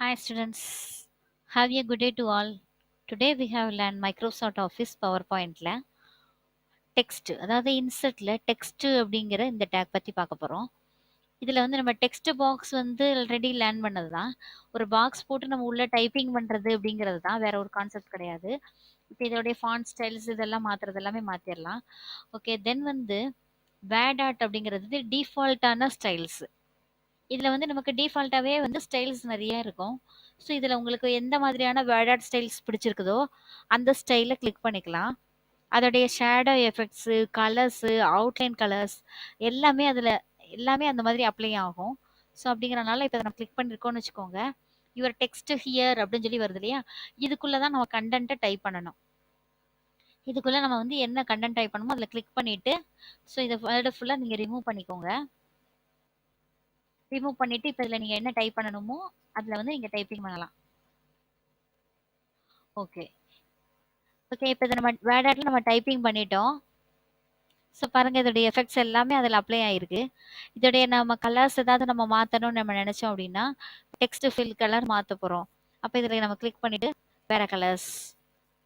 Hi students, have a good day to all. Today we have learned Microsoft Office PowerPointல text அதாவது இன்சர்ட்ல text அப்படிங்கிற இந்த take பத்தி பார்க்க போறோம். இதுல வந்து நம்ம டெக்ஸ்ட் பாக்ஸ் வந்து ஆல்ரெடி லேர்ன் பண்ணது தான். ஒரு பாக்ஸ் போட்டு நம்ம உள்ள டைப்பிங் பண்றது அப்படிங்கிறது தான், வேற ஒரு கான்செப்ட் கிடையாது. இப்போ இதோடைய ஃபாண்ட் ஸ்டைல்ஸ் இதெல்லாம் மாத்துறது எல்லாமே மாத்திரலாம். ஓகே, தென் வந்து வேட் ஆர்ட் அப்படிங்கிறது டிஃபால்ட்டான ஸ்டைல்ஸ். இதுல வந்து நமக்கு டிஃபால்ட்டாவே வந்து ஸ்டைல்ஸ் நிறைய இருக்கும். ஸோ இதுல உங்களுக்கு எந்த மாதிரியான வேர்ட் ஆர்ட் ஸ்டைல்ஸ் பிடிச்சிருக்குதோ அந்த ஸ்டைல கிளிக் பண்ணிக்கலாம். அதோடைய shadow effects, colours, outline colours எல்லாமே அதுல எல்லாமே அந்த மாதிரி அப்ளை ஆகும். ஸோ அப்படிங்கிறனால இப்போ நம்ம கிளிக் பண்ணிருக்கோம்னு வச்சுக்கோங்க. யுவர் டெக்ஸ்ட் ஹியர் அப்படின்னு சொல்லி வருது இல்லையா, இதுக்குள்ள தான் நம்ம கண்டென்ட்டை டைப் பண்ணணும். இதுக்குள்ள நம்ம வந்து என்ன கண்டென்ட் டைப் பண்ணணுமோ அதில் கிளிக் பண்ணிட்டு ஸோ இதை வேர்டை ஃபுல்லாக நீங்கள் ரிமூவ் பண்ணிக்கோங்க. ரிமூவ் பண்ணிட்டு இப்போ இதில் நீங்கள் என்ன டைப் பண்ணணுமோ அதில் வந்து நீங்கள் டைப்பிங் பண்ணலாம். ஓகே ஓகே, இப்போ இதை நம்ம வேர்ட் ஆர்ட்ல நம்ம டைப்பிங் பண்ணிட்டோம். ஸோ பாருங்க, இதோடைய எஃபெக்ட்ஸ் எல்லாமே அதில் அப்ளை ஆயிருக்கு. இதோடைய நம்ம கலர்ஸ் ஏதாவது நம்ம மாற்றணும்னு நம்ம நினைச்சோம் அப்படின்னா டெக்ஸ்ட் ஃபில் கலர் மாற்ற போகிறோம். அப்போ இதில் நம்ம கிளிக் பண்ணிட்டு வேற கலர்ஸ்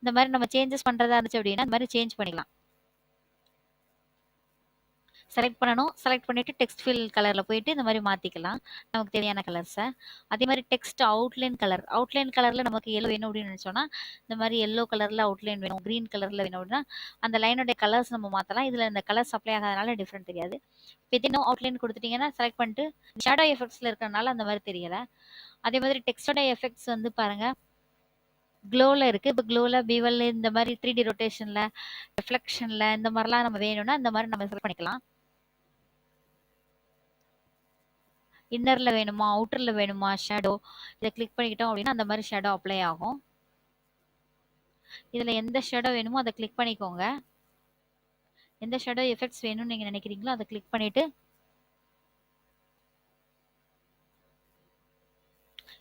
இந்த மாதிரி நம்ம சேஞ்சஸ் பண்ணுறதா இருந்துச்சு அப்படின்னா இந்த மாதிரி சேஞ்ச் பண்ணிக்கலாம். செலக்ட் பண்ணணும். செலக்ட் பண்ணிட்டு டெக்ஸ்ட் ஃபில் கலரில் போயிட்டு இந்த மாதிரி மாற்றிக்கலாம் நமக்கு தேவையான கலர்ஸை. அதே மாதிரி டெக்ஸ்ட் அவுட்லைன் கலர், அவுட்லைன் கலரில் நமக்கு எல்லோ வேணும் அப்படின்னு நினச்சோன்னா இந்த மாதிரி எல்லோ கலரில் அவுட்லைன் வேணும், க்ரீன் கலரில் வேணும் அப்படின்னா அந்த லைனோடைய கலர்ஸ் நம்ம மாற்றலாம். இதில் இந்த கலர்ஸ் அப்ளை ஆகாதனால டிஃப்ரெண்ட் தெரியாது. வித்தின் அவுட்லைன் கொடுத்துட்டீங்கன்னா செலக்ட் பண்ணிட்டு ஷேடோ எஃபெக்ட்ஸில் இருக்கிறனால அந்த மாதிரி தெரியலை. அதே மாதிரி டெக்ஸ்டோட எஃபெக்ட்ஸ் வந்து பாருங்க க்ளோவில் இருக்குது. இப்போ க்ளோவில் பீவல் இந்த மாதிரி 3D ரொட்டேஷனில் ரிஃப்ளெக்ஷனில் இந்த மாதிரிலாம் நம்ம வேணும்னா இந்த மாதிரி நம்ம செலக்ட் பண்ணிக்கலாம். இன்னர்ல வேணுமா அவுட்டர்ல வேணுமா ஷேடோ, இதை கிளிக் பண்ணிக்கிட்டோம் அப்படின்னா அந்த மாதிரி ஷேடோ அப்ளை ஆகும். இதில் எந்த ஷேடோ வேணுமோ அதை கிளிக் பண்ணிக்கோங்க. எந்த ஷேடோ எஃபெக்ட்ஸ் வேணும்னு நீங்கள் நினைக்கிறீங்களோ அதை கிளிக் பண்ணிவிட்டு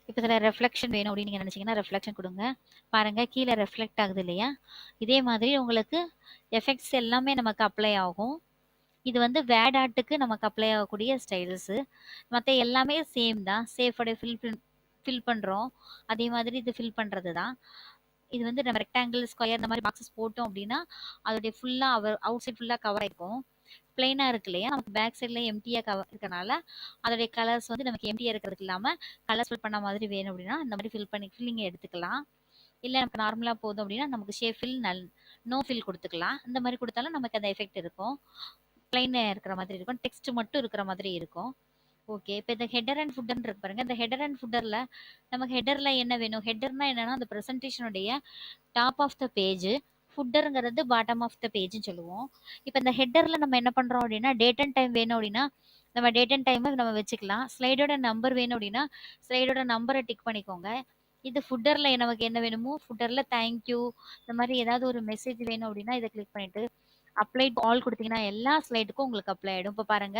இப்போ இதில் ரெஃப்ளெக்ஷன் வேணும் அப்படின்னு நீங்கள் நினச்சிங்கன்னா ரெஃப்ளெக்ஷன் கொடுங்க. பாருங்கள் கீழே ரெஃப்ளெக்ட் ஆகுது இல்லையா, இதே மாதிரி உங்களுக்கு எஃபெக்ட்ஸ் எல்லாமே நமக்கு அப்ளை ஆகும். இது வந்து வேட் ஆர்ட்டுக்கு நமக்கு அப்ளை ஆகக்கூடிய ஸ்டைல்ஸு. மற்ற எல்லாமே சேம் தான். சேஃபோடைய ஃபில் பண்ணுறோம், அதே மாதிரி இது ஃபில் பண்ணுறது தான். இது வந்து நம்ம ரெக்டாங்கிள் ஸ்கொயர் இந்த மாதிரி பாக்ஸஸ் போட்டோம் அப்படின்னா அதோடைய ஃபுல்லாக அவுட் சைட் ஃபுல்லாக கவர் ஆயிருக்கும். பிளெயினாக இருக்கு இல்லையா, நமக்கு பேக் சைடில் எம்டியாக கவர் இருக்கனால அதோடைய கலர்ஸ் வந்து நமக்கு எம்டியாக இருக்கிறதுக்கு இல்லாமல் கலர்ஸ் ஃபில் பண்ண மாதிரி வேணும் அப்படின்னா இந்த மாதிரி ஃபில்லிங்கை எடுத்துக்கலாம். இல்லை நமக்கு நார்மலாக போதும் அப்படின்னா நமக்கு ஷேப் ஃபில் நோ ஃபில் கொடுத்துக்கலாம். இந்த மாதிரி கொடுத்தாலும் நமக்கு அந்த எஃபெக்ட் இருக்கும். பிளைனாக இருக்கிற மாதிரி இருக்கும், டெக்ஸ்ட் மட்டும் இருக்கிற மாதிரி இருக்கும். ஓகே, இப்போ இந்த ஹெடர் அண்ட் ஃபுட்டர்னு இருக்கு பாருங்க. இந்த ஹெடர் அண்ட் ஃபுட்டரில் நமக்கு ஹெடரில் என்ன வேணும், ஹெடர்னா என்னன்னா அந்த ப்ரெசன்டேஷனுடைய டாப் ஆஃப் த பேஜ், ஃபுட்டருங்கிறது பாட்டம் ஆஃப் த பேஜ்னு சொல்லுவோம். இப்போ இந்த ஹெட்டரில் நம்ம என்ன பண்ணுறோம் அப்படின்னா டேட் அண்ட் டைம் வேணும் அப்படின்னா நம்ம டேட் அண்ட் டைமை நம்ம வச்சுக்கலாம். ஸ்லைடோட நம்பர் வேணும் அப்படின்னா ஸ்லைடோட நம்பரை டிக் பண்ணிக்கோங்க. இது ஃபுட்டரில் நமக்கு என்ன வேணுமோ ஃபுட்டரில் தேங்க்யூ இந்த மாதிரி ஏதாவது ஒரு மெசேஜ் வேணும் அப்படின்னா இதை கிளிக் பண்ணிட்டு அப்ளை ஆல் கொடுத்தீங்கன்னா எல்லா ஸ்லைடுக்கும் உங்களுக்கு அப்ளை ஆகிடும். இப்போ பாருங்க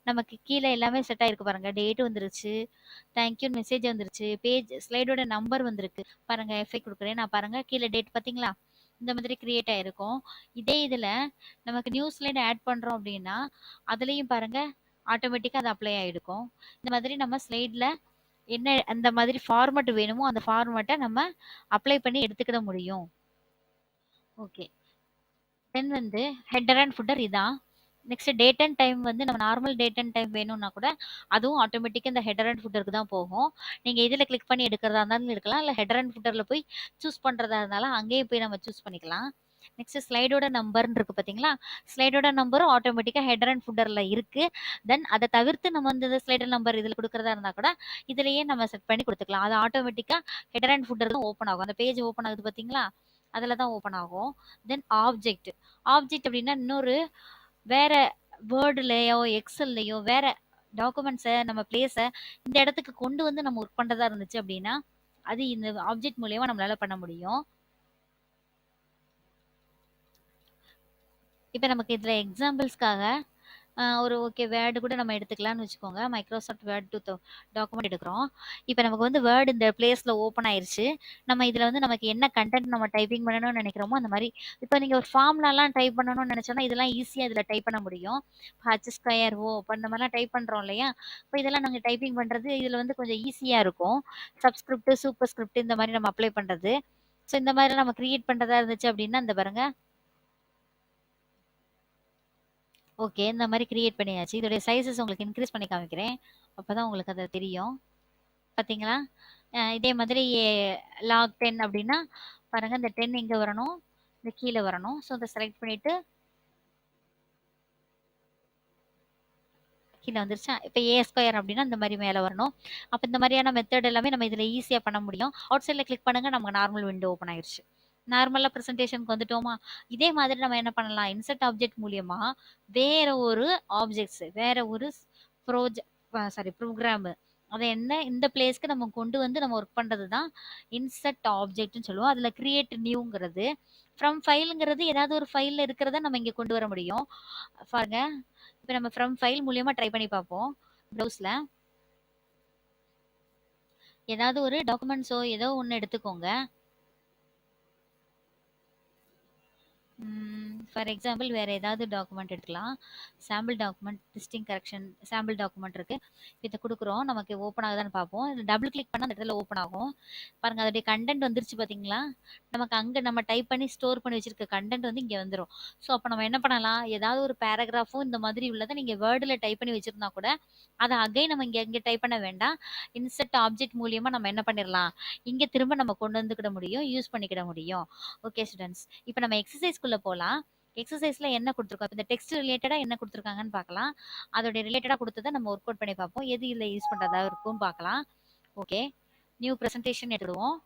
நமக்கு கீழே எல்லாமே செட் ஆயிருக்கு பாருங்க, டேட் வந்துருச்சு, தேங்க்யூ மெசேஜ் வந்துருச்சு, பேஜ் ஸ்லைடோட நம்பர் வந்திருக்கு. பாருங்க எஃபெக்ட் கொடுக்குறேன் நான், பாருங்க கீழே டேட் பார்த்தீங்களா இந்த மாதிரி கிரியேட் ஆயிருக்கும். இதே இதில் நமக்கு நியூ ஸ்லைட் ஆட் பண்ணுறோம் அப்படின்னா அதுலேயும் பாருங்க ஆட்டோமேட்டிக்காக அது அப்ளை ஆகிருக்கும். இந்த மாதிரி நம்ம ஸ்லைடில் என்ன அந்த மாதிரி ஃபார்மட் வேணுமோ அந்த ஃபார்மட்டை நம்ம அப்ளை பண்ணி எடுத்துக்கிட முடியும். ஓகே, தென் வந்து ஹெட்டர் அண்ட் ஃபுட்டர் இதான். நெக்ஸ்ட் டேட் அண்ட் டைம் வந்து நம்ம நார்மல் டேட் அண்ட் டைம் வேணும்னா கூட அதுவும் ஆட்டோமேட்டிக்காக இந்த ஹெடர் அண்ட் ஃபுட்டருக்கு தான் போகும். நீங்கள் இதில் கிளிக் பண்ணி எடுக்கிறதா இருந்தாலும் எடுக்கலாம், இல்லை ஹெடர் அண்ட் ஃபுட்டரில் போய் சூஸ் பண்ணுறதா இருந்தாலும் அங்கேயே போய் நம்ம சூஸ் பண்ணிக்கலாம். நெக்ஸ்ட் ஸ்லைடோட நம்பர்னு இருக்கு பார்த்தீங்களா, ஸ்லைடோட நம்பரும் ஆட்டோமேட்டிக்காக ஹெடர் அண்ட் ஃபுட்டரில் இருக்குது. தென் அதை தவிர்த்து நம்ம வந்து ஸ்லைடர் நம்பர் இதில் கொடுக்குறதா இருந்தால் கூட இதுலேயே நம்ம செட் பண்ணி கொடுத்துக்கலாம். அது ஆட்டோமேட்டிக்காக ஹெடர் அண்ட் ஃபுட்டர் தான் ஓப்பன் ஆகும். அந்த பேஜ் ஓப்பன் ஆகுது பார்த்தீங்களா, அதில் தான் ஓப்பன் ஆகும். தென் ஆப்ஜெக்ட், ஆப்ஜெக்ட் அப்படின்னா இன்னொரு வேற வேர்டுலையோ எக்ஸல்லையோ வேற டாக்குமெண்ட்ஸை நம்ம பிளேஸை இந்த இடத்துக்கு கொண்டு வந்து நம்ம ஒர்க் பண்ணுறதா இருந்துச்சு அப்படின்னா அது இந்த ஆப்ஜெக்ட் மூலயமா நம்மளால பண்ண முடியும். இப்போ நமக்கு இதில் எக்ஸாம்பிள்ஸ்க்காக ஒரு ஓகே வேர்டு கூட நம்ம எடுத்துக்கலாம்னு வச்சுக்கோங்க. மைக்ரோசாஃப்ட் வேர்ட் டாக்குமெண்ட் எடுக்கிறோம். இப்போ நமக்கு வந்து வேர்டு இந்த பிளேஸ்ல ஓப்பன் ஆயிருச்சு. நம்ம இதுல வந்து நமக்கு என்ன கண்டென்ட் நம்ம டைப்பிங் பண்ணணும்னு நினைக்கிறோமோ அந்த மாதிரி இப்போ நீங்க ஒரு ஃபார்ம்லாலாம் டைப் பண்ணணும்னு நினைச்சோன்னா இதெல்லாம் ஈஸியா இதுல டைப் பண்ண முடியும். ஹச் ஸ்கொயர் ஓ இப்போ இந்த மாதிரிலாம் டைப் பண்றோம் இல்லையா? இப்போ இதெல்லாம் நாங்க டைப்பிங் பண்றது இதுல வந்து கொஞ்சம் ஈஸியா இருக்கும். சப்ஸ்கிரிப்ட் சூப்பர் ஸ்கிரிப்ட் இந்த மாதிரி நம்ம அப்ளை பண்றது. ஸோ இந்த மாதிரி நம்ம கிரியேட் பண்றதா இருந்துச்சு அப்படின்னா இந்த பாருங்க. ஓகே. இந்த மாரி கிரியேட் பண்ணியாச்சு. இதோடைய சைஸஸ் உங்களுக்கு இன்கிரீஸ் பண்ணி காமிக்கிறேன். அப்பதான் உங்களுக்கு அது தெரியும். பார்த்தீங்களா? இதே மாதிரி லாக் 10 அப்டின்னா, பாருங்க இந்த 10 இங்க வரணும். இந்த கீழ வரணும். ஸோ அத செலக்ட் பண்ணிட்டு கீழ வந்துருச்சா? இப்ப ஏ ஸ்கொயர் அப்டின்னா இந்த மாரி மேல வரணும். அப்ப இந்த மாரியான மெத்தட் எல்லாமே நம்ம இதுல ஈஸியா பண்ண முடியும். அவுட் சைட்ல கிளிக் பண்ணுங்க. நமக்கு நார்மல் விண்டோ ஓப்பன் ஆயிருச்சு. நார்மலா பிரசன்டேஷனுக்கு வந்துட்டோமா? இதே மாதிரி நம்ம என்ன பண்ணலாம்? இன்சர்ட் ஆப்ஜெக்ட் மூலியமா வேற ஒரு ஆப்ஜெக்ட்ஸ், வேற ஒரு ப்ரோஜ ப்ரோகிராம் அத என்ன இந்த பிளேஸ்க்கு நம்ம கொண்டு வந்து நம்ம ஒர்க் பண்றது தான் இன்சர்ட் ஆப்ஜெக்ட்ன்னு சொல்லுவோம். அதுல கிரியேட் நியூங்கிறது ஃப்ரம் ஃபைல்ங்கிறது ஏதாவது ஒரு ஃபைல்ல இருக்கிறத நம்ம இங்க கொண்டு வர முடியும். பாருங்க. இப்ப நம்ம ஃப்ரம் ஃபைல் மூலியமா ட்ரை பண்ணி பார்ப்போம். ப்ரௌஸ்ல ஏதாவது ஒரு டாக்குமெண்ட்ஸோ ஏதோ ஒண்ணு எடுத்துக்கோங்க. ஃபார் எக்ஸாம்பிள் வேற ஏதாவது டாக்குமெண்ட் எடுக்கலாம். சாம்பிள் டாக்குமெண்ட் டிஸ்டிங் கரெக்ஷன் சாம்பிள் டாக்குமெண்ட் இருக்கு. இதை கொடுக்குறோம். நமக்கு ஓப்பன் ஆகுதான்னு பார்ப்போம். டபுள் கிளிக் பண்ணால் அந்த இடத்துல ஓப்பன் ஆகும். பாருங்க அதோடைய கண்டென்ட் வந்துருச்சு பார்த்தீங்களா? நமக்கு அங்கே நம்ம டைப் பண்ணி ஸ்டோர் பண்ணி வச்சிருக்க கண்டென்ட் வந்து இங்கே வந்துடும். ஸோ அப்போ நம்ம என்ன பண்ணலாம்? ஏதாவது ஒரு பேராகிராஃபும் இந்த மாதிரி உள்ளதை நீங்கள் வேர்டில் டைப் பண்ணி வச்சிருந்தா கூட அதை அகைன் நம்ம இங்கே டைப் பண்ண வேண்டாம். இன்செர்ட் ஆப்ஜெக்ட் மூலியமா நம்ம என்ன பண்ணிடலாம்? இங்கே திரும்ப நம்ம கொண்டு வந்துக்கிட முடியும், யூஸ் பண்ணிக்கிட முடியும். ஓகே ஸ்டூடெண்ட்ஸ், இப்போ நம்ம எக்ஸசைஸ்க்குள்ள போகலாம். எக்ஸசைஸ்ல என்ன கொடுத்துருக்கோம்? இந்த டெக்ஸ்ட் ரிலேட்டடா என்ன கொடுத்துருக்காங்கன்னு பார்க்கலாம். அதோட ரிலேட்டடா கொடுத்ததை நம்ம ஒர்க் அவுட் பண்ணி பார்ப்போம். எது இதுல யூஸ் பண்றதா இருக்கும்னு பார்க்கலாம். ஓகே, நியூ பிரசன்டேஷன் எடுத்துடுவோம்.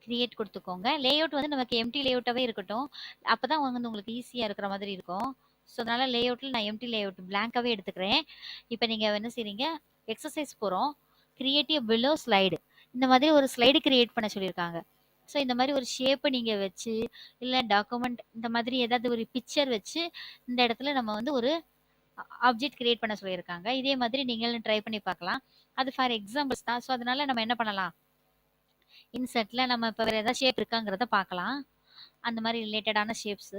கிரியேட் கொடுத்துக்கோங்க. லேஅவுட் வந்து நமக்கு எம்டி லேஅவுட்டாவே இருக்கட்டும். அப்பதான் வந்து உங்களுக்கு ஈஸியா இருக்கிற மாதிரி இருக்கும். ஸோ அதனால லேஅவுட்ல நான் எம்டி லேஅவுட் பிளாங்காவே எடுத்துக்கிறேன். இப்போ நீங்க என்ன செய்றீங்க? எக்ஸசைஸ் போறோம். கிரியேட்டிவ் பிலோ ஸ்லைடு, இந்த மாதிரி ஒரு ஸ்லைடு கிரியேட் பண்ண சொல்லியிருக்காங்க. ஸோ இந்த மாதிரி ஒரு ஷேப்பை நீங்க வச்சு இல்லை டாக்குமெண்ட் இந்த மாதிரி ஏதாவது ஒரு பிக்சர் வச்சு இந்த இடத்துல நம்ம வந்து ஒரு ஆப்ஜெக்ட் கிரியேட் பண்ண சொல்லியிருக்காங்க. இதே மாதிரி நீங்களும் ட்ரை பண்ணி பார்க்கலாம். அது ஃபார் எக்ஸாம்பிள்ஸ் தான். ஸோ அதனால நம்ம என்ன பண்ணலாம்? இன்சர்ட்ல நம்ம இப்போ வேற ஏதாவது ஷேப் இருக்காங்கிறத பார்க்கலாம். அந்த மாதிரி ரிலேட்டடான ஷேப்ஸ்.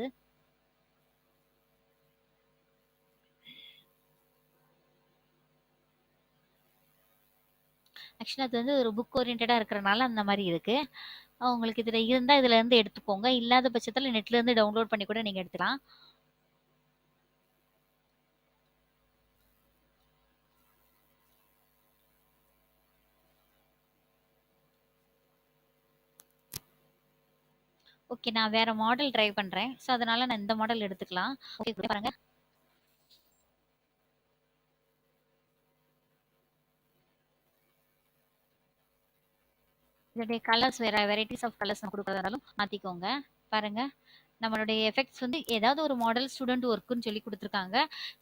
ஆக்சுவலாக அது வந்து ஒரு புக் ஓரியன்டாக இருக்கிறனால அந்த மாதிரி இருக்கு. உங்களுக்கு இதில் இருந்தால் இதுல இருந்து எடுத்துக்கோங்க. இல்லாத பட்சத்தில் நெட்ல இருந்து டவுன்லோட் பண்ணி கூட நீங்க எடுத்துக்கலாம். ஓகே, நான் வேற மாடல் ட்ரை பண்றேன். ஸோ அதனால நான் இந்த மாடல் எடுத்துக்கலாம். ஓகே பாருங்க. இதோடைய கலர்ஸ் வேற வெரைட்டிஸ் ஆஃப் கலர்ஸ் நான் கொடுக்குறதாலும் மாத்திக்கோங்க. பாருங்க, நம்மளுடைய எஃபெக்ட்ஸ் வந்து ஏதாவது ஒரு மாடல் ஸ்டூடெண்ட் ஒர்க்குன்னு சொல்லி கொடுத்துருக்காங்க.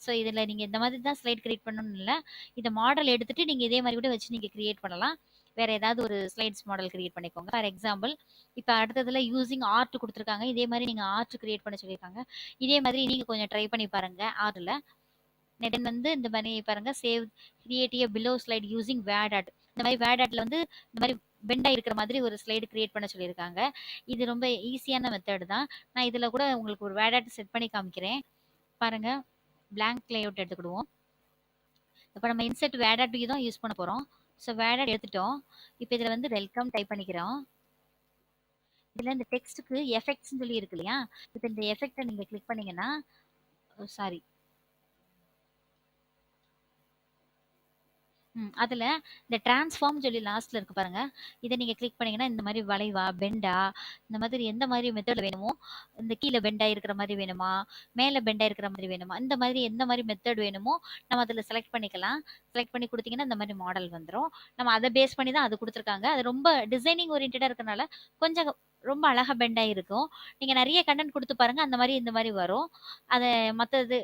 ஸோ இதில் நீங்கள் இந்த மாதிரி தான் ஸ்லைட் கிரியேட் பண்ணணும்னு இல்லை. இந்த மாடல் எடுத்துட்டு நீங்கள் இதே மாதிரி கூட வச்சு நீங்கள் கிரியேட் பண்ணலாம். வேற ஏதாவது ஒரு ஸ்லைட்ஸ் மாடல் கிரியேட் பண்ணிக்கோங்க. ஃபார் எக்ஸாம்பிள் இப்போ அடுத்ததுல யூசிங் ஆர்ட் கொடுத்துருக்காங்க. இதே மாதிரி நீங்கள் ஆர்ட் கிரியேட் பண்ண சொல்லியிருக்காங்க. இதே மாதிரி நீங்கள் கொஞ்சம் ட்ரை பண்ணி பாருங்க ஆர்ட்ல. தென் வந்து இந்த மாதிரி பாருங்க, save creative below slide using word art. இந்த மாதிரி வேட் ஆட்ல வந்து இந்த மாதிரி பெண்டா இருக்கிற மாதிரி ஒரு ஸ்லைடு கிரியேட் பண்ண சொல்லியிருக்காங்க. இது ரொம்ப ஈஸியான மெத்தட் தான். நான் இதுல கூட உங்களுக்கு ஒரு வேட் ஆட் செட் பண்ணி காமிக்கிறேன். பாருங்க, பிளாங்க் லேஅவுட் எடுத்துக்கிடுவோம். இப்போ நம்ம இன்செர்ட் வேட் ஆட் தான் யூஸ் பண்ண போறோம். ஸோ வேட் ஆட் எடுத்துட்டோம். இப்போ இதுல வந்து வெல்கம் டைப் பண்ணிக்கிறோம். இதுல இந்த டெக்ஸ்ட்டுக்கு எஃபெக்ட்ஸ்னு சொல்லி இருக்கு இல்லையா? இப்போ இந்த எஃபெக்டை நீங்க கிளிக் பண்ணீங்கன்னா, சாரி, அதுல இந்த டிரான்ஸ்ஃபார்ம் சொல்லி லாஸ்ட்ல இருக்கு பாருங்க. இதை நீங்க கிளிக் பண்ணீங்கன்னா இந்த மாதிரி வளைவா பெண்டா இந்த மாதிரி எந்த மாதிரி மெத்தட் வேணுமோ, இந்த கீழே பெண்டா இருக்கிற மாதிரி வேணுமா, மேல பெண்டா இருக்கிற மாதிரி வேணுமா, இந்த மாதிரி எந்த மாதிரி மெத்தட் வேணுமோ நம்ம அதுல செலக்ட் பண்ணிக்கலாம். செலக்ட் பண்ணி கொடுத்தீங்கன்னா இந்த மாதிரி மாடல் வந்துடும். நம்ம அதை பேஸ் பண்ணி தான் அது கொடுத்துருக்காங்க. அது ரொம்ப டிசைனிங் ஓரியன்டா இருக்கனால கொஞ்சம் ரொம்ப அழகா பெண்டா இருக்கும். நீங்க நிறைய கண்டென்ட் கொடுத்து பாருங்க, அந்த மாதிரி இந்த மாதிரி வரும். அதை மற்றது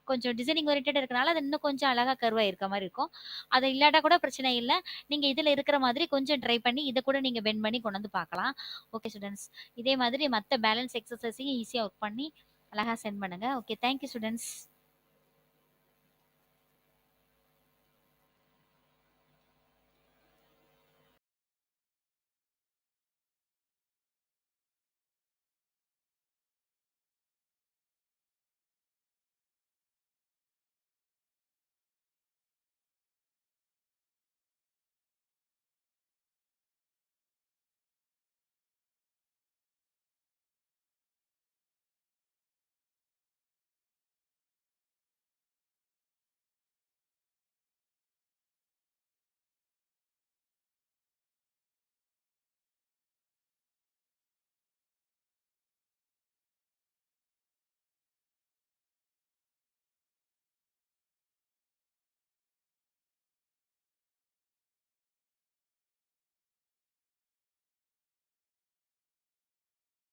கொஞ்சம் டிசைனிங் ஓரியன்டா இருக்கனால அது இன்னும் கொஞ்சம் அழகா கர்வா இருக்க மாதிரி இருக்கும். அது இல்லாட்டா கூட பிரச்சனை இல்ல. நீங்க இதுல இருக்கிற மாதிரி கொஞ்சம் ட்ரை பண்ணி இத கூட நீங்க பெண்ட் பண்ணி கொண்டு வந்து பார்க்கலாம். ஓகே ஸ்டூடண்ட்ஸ், இதே மாதிரி மத்த பேலன்ஸ் எக்ஸர்சைஸையும் ஈஸியா ஒர்க் பண்ணி அழகா சென்ட் பண்ணுங்க. Okay, thank you students.